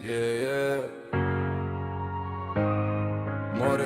Yeah. Mori,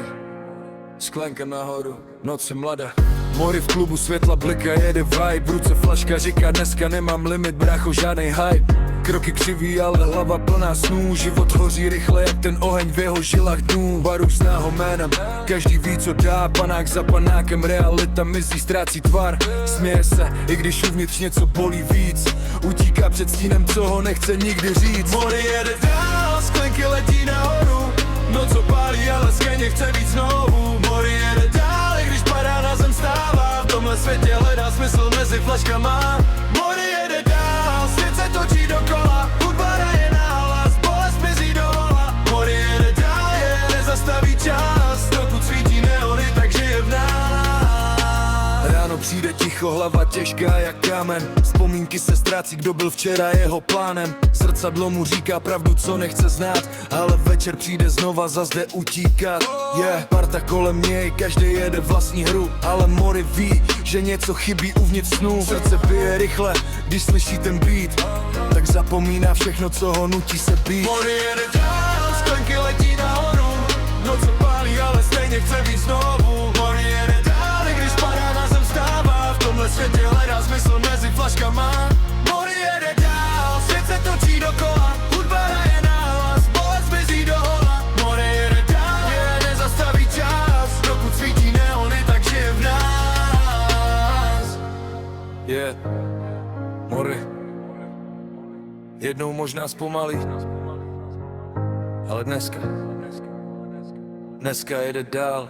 sklenka nahoru, noc je mladá. Mori v klubu světla blika, jede vibe, v ruce flaška, říká dneska nemám limit, brácho, žádnej hype. Kroky křiví, ale hlava plná snů, život hoří rychle jak ten oheň v jeho žilách dnů. Baruch zná ho jménem, každý ví co dá, panák za panákem, realita mizí, ztrácí tvar. Směje se, i když uvnitř něco bolí víc, utíká před stínem, co ho nechce nikdy říct. Mori jede dál, sklenky letí nahoru, noc opálí, ale skleně chce víc znovu. Mori jede dál, i když padá na zem stává, v tomhle světě hledá smysl mezi flaškama. Mori jede dál, svět se točí dokola, hudba hraje nahlas, bolest mizí dohola. Mori jede dál, nezastaví čas, dokud svítí neony, tak žije v nás. Ráno přijde ticho, hlava těžká jak kámen, vzpomínky se ztrácí, kdo byl včera jeho plánem. Zrcadlo mu říká pravdu, co nechce znát, ale večer přijde znova, zas jde utíkat. Parta kolem něj, každý jede vlastní hru, ale Mori ví, že něco chybí uvnitř snů. Srdce bije rychle, když slyší ten beat, tak zapomíná všechno, co ho nutí se být. Mori jede dál, sklenky letí nahoru, noc se pálí, ale stejně chce víc znovu. Mori jede dál, i když padá na zem stává, v tomhle světě hledá smysl mezi flaškama. Mori jede dál, svět se točí dokola, hudba hraje nahlas, bolest mizí dohola. Mori jede dál, nezastaví čas, dokud svítí neony, tak žije v nás. Mori, jednou možná zpomalí, ale dneska jede dál.